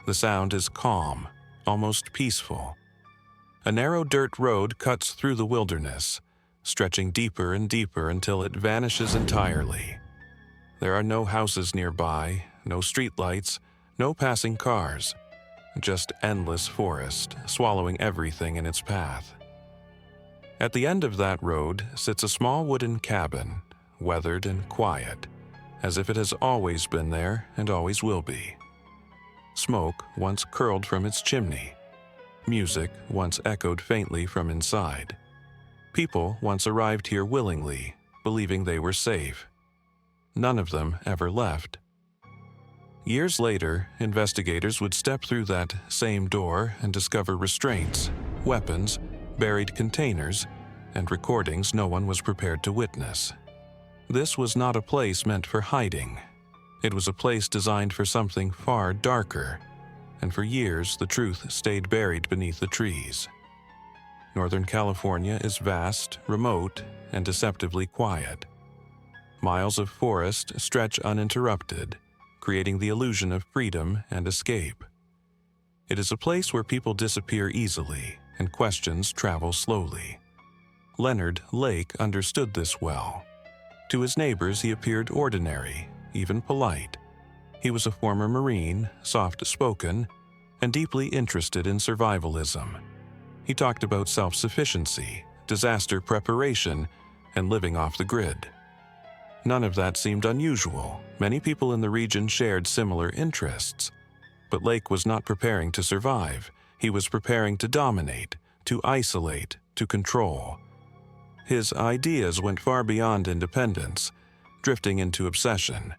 The sound is calm, almost peaceful. A narrow dirt road cuts through the wilderness, stretching deeper and deeper until it vanishes entirely. There are no houses nearby, no streetlights, no passing cars, just endless forest, swallowing everything in its path. At the end of that road sits a small wooden cabin, weathered and quiet, as if it has always been there and always will be. Smoke once curled from its chimney. Music once echoed faintly from inside. People once arrived here willingly, believing they were safe. None of them ever left. Years later, investigators would step through that same door and discover restraints, weapons, buried containers, and recordings no one was prepared to witness. This was not a place meant for hiding. It was a place designed for something far darker, and for years the truth stayed buried beneath the trees. Northern California is vast, remote, and deceptively quiet. Miles of forest stretch uninterrupted, creating the illusion of freedom and escape. It is a place where people disappear easily and questions travel slowly. Leonard Lake understood this well. To his neighbors he appeared ordinary, even polite. He was a former Marine, soft-spoken, and deeply interested in survivalism. He talked about self-sufficiency, disaster preparation, and living off the grid. None of that seemed unusual. Many people in the region shared similar interests. But Lake was not preparing to survive. He was preparing to dominate, to isolate, to control. His ideas went far beyond independence, drifting into obsession.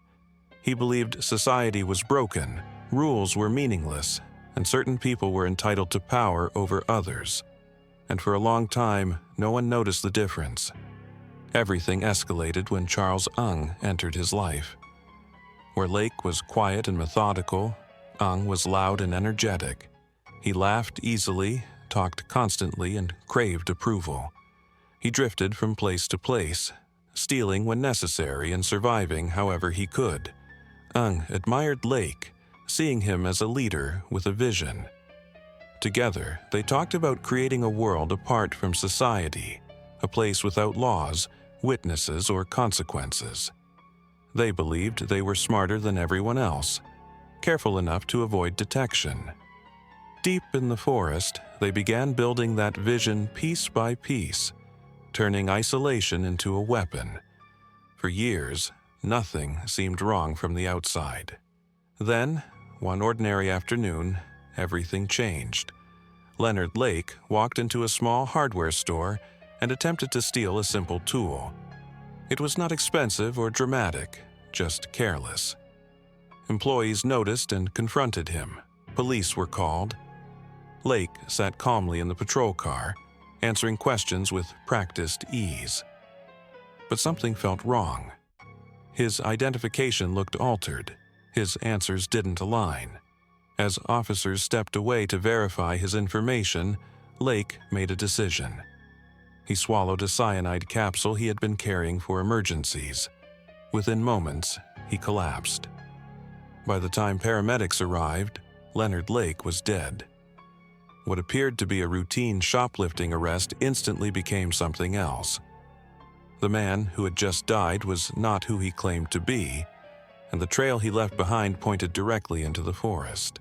He believed society was broken, rules were meaningless, and certain people were entitled to power over others. And for a long time, no one noticed the difference. Everything escalated when Charles Ng entered his life. Where Lake was quiet and methodical, Ng was loud and energetic. He laughed easily, talked constantly, and craved approval. He drifted from place to place, stealing when necessary and surviving however he could. Ng admired Lake, seeing him as a leader with a vision. Together, they talked about creating a world apart from society, a place without laws, witnesses, or consequences. They believed they were smarter than everyone else, careful enough to avoid detection. Deep in the forest, they began building that vision piece by piece, turning isolation into a weapon. For years, nothing seemed wrong from the outside. Then, one ordinary afternoon, everything changed. Leonard Lake walked into a small hardware store and attempted to steal a simple tool. It was not expensive or dramatic, just careless. Employees noticed and confronted him. Police were called. Lake sat calmly in the patrol car, answering questions with practiced ease. But something felt wrong. His identification looked altered. His answers didn't align. As officers stepped away to verify his information, Lake made a decision. He swallowed a cyanide capsule he had been carrying for emergencies. Within moments, he collapsed. By the time paramedics arrived, Leonard Lake was dead. What appeared to be a routine shoplifting arrest instantly became something else. The man who had just died was not who he claimed to be, and the trail he left behind pointed directly into the forest.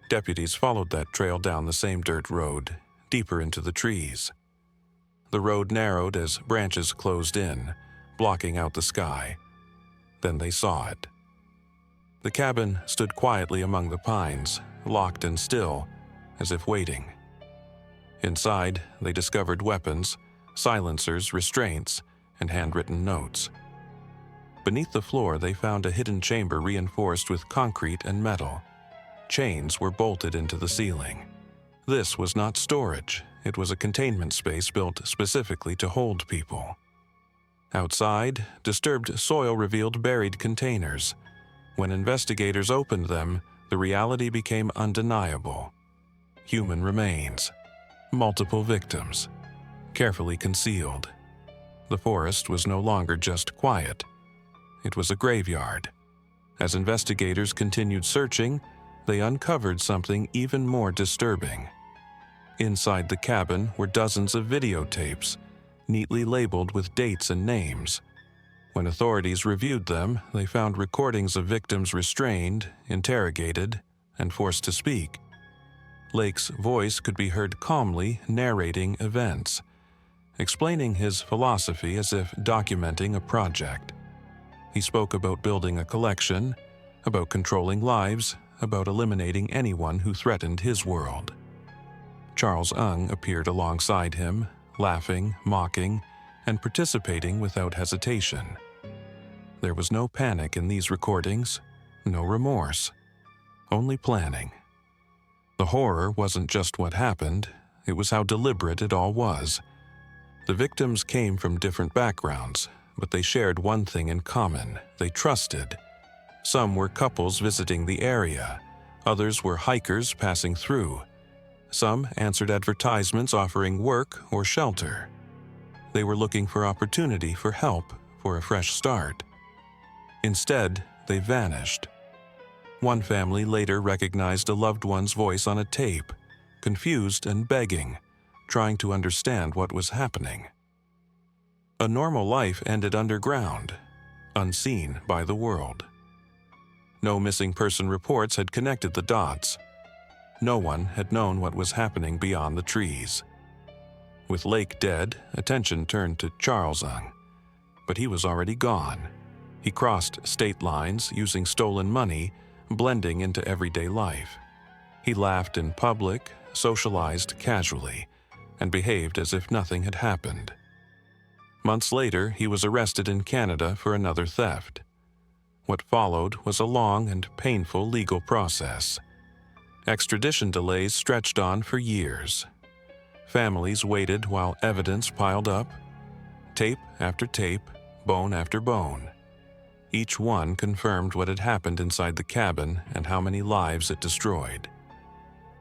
Deputies followed that trail down the same dirt road, deeper into the trees. The road narrowed as branches closed in, blocking out the sky. Then they saw it. The cabin stood quietly among the pines, locked and still, as if waiting. Inside, they discovered weapons, silencers, restraints, and handwritten notes. Beneath the floor, they found a hidden chamber reinforced with concrete and metal. Chains were bolted into the ceiling. This was not storage. It was a containment space built specifically to hold people. Outside, disturbed soil revealed buried containers. When investigators opened them, the reality became undeniable. Human remains. Multiple victims. Carefully concealed. The forest was no longer just quiet. It was a graveyard. As investigators continued searching, they uncovered something even more disturbing. Inside the cabin were dozens of videotapes, neatly labeled with dates and names. When authorities reviewed them, they found recordings of victims restrained, interrogated, and forced to speak. Lake's voice could be heard calmly narrating events, explaining his philosophy as if documenting a project. He spoke about building a collection, about controlling lives, about eliminating anyone who threatened his world. Charles Ng appeared alongside him, laughing, mocking, and participating without hesitation. There was no panic in these recordings, no remorse, only planning. The horror wasn't just what happened, it was how deliberate it all was. The victims came from different backgrounds, but they shared one thing in common: they trusted. Some were couples visiting the area, others were hikers passing through. Some answered advertisements offering work or shelter. They were looking for opportunity, for help, for a fresh start. Instead, they vanished. One family later recognized a loved one's voice on a tape, confused and begging, trying to understand what was happening. A normal life ended underground, unseen by the world. No missing person reports had connected the dots. No one had known what was happening beyond the trees. With Lake dead, attention turned to Charles Ng. But he was already gone. He crossed state lines using stolen money, blending into everyday life. He laughed in public, socialized casually, and behaved as if nothing had happened. Months later, he was arrested in Canada for another theft. What followed was a long and painful legal process. Extradition delays stretched on for years. Families waited while evidence piled up. Tape after tape, bone after bone. Each one confirmed what had happened inside the cabin and how many lives it destroyed.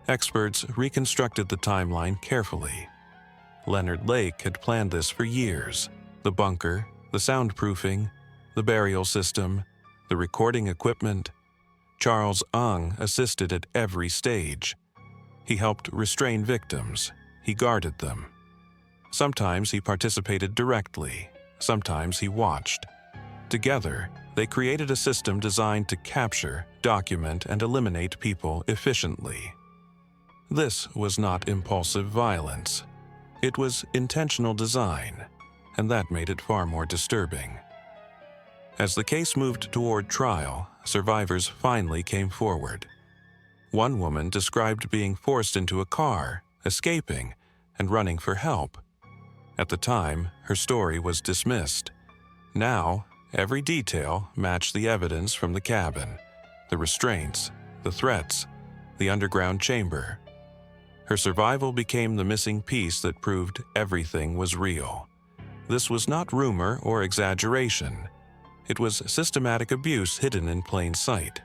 Experts reconstructed the timeline carefully. Leonard Lake had planned this for years: the bunker, the soundproofing, the burial system, the recording equipment. Charles Ng assisted at every stage. He helped restrain victims. He guarded them. Sometimes he participated directly. Sometimes he watched. Together, they created a system designed to capture, document, and eliminate people efficiently. This was not impulsive violence. It was intentional design, and that made it far more disturbing. As the case moved toward trial, survivors finally came forward. One woman described being forced into a car, escaping, and running for help. At the time, her story was dismissed. Now, every detail matched the evidence from the cabin: the restraints, the threats, the underground chamber. Her survival became the missing piece that proved everything was real. This was not rumor or exaggeration. It was systematic abuse hidden in plain sight.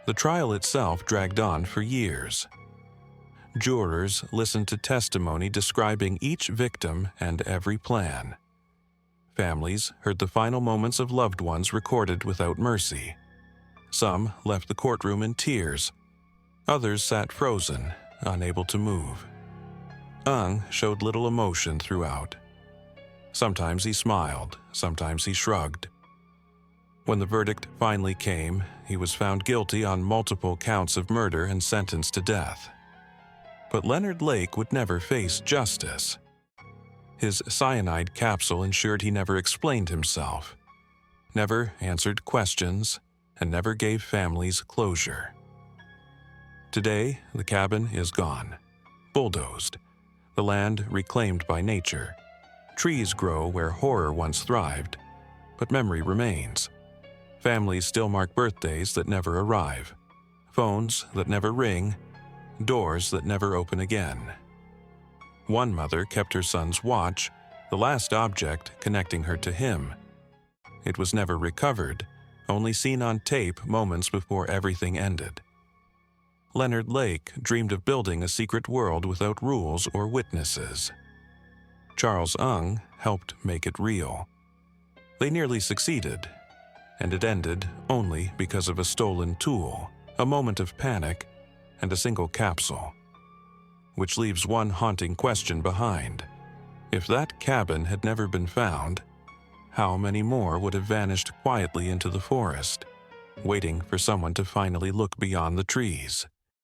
The trial itself dragged on for years. Jurors listened to testimony describing each victim and every plan. Families heard the final moments of loved ones recorded without mercy. Some left the courtroom in tears. Others sat frozen, unable to move. Ng showed little emotion throughout. Sometimes he smiled, sometimes he shrugged. When the verdict finally came, he was found guilty on multiple counts of murder and sentenced to death. But Leonard Lake would never face justice. His cyanide capsule ensured he never explained himself, never answered questions, and never gave families closure. Today, the cabin is gone, bulldozed, the land reclaimed by nature. Trees grow where horror once thrived, but memory remains. Families still mark birthdays that never arrive, phones that never ring, doors that never open again. One mother kept her son's watch, the last object connecting her to him. It was never recovered, only seen on tape moments before everything ended. Leonard Lake dreamed of building a secret world without rules or witnesses. Charles Ng helped make it real. They nearly succeeded, and it ended only because of a stolen tool, a moment of panic, and a single capsule. Which leaves one haunting question behind. If that cabin had never been found, how many more would have vanished quietly into the forest, waiting for someone to finally look beyond the trees?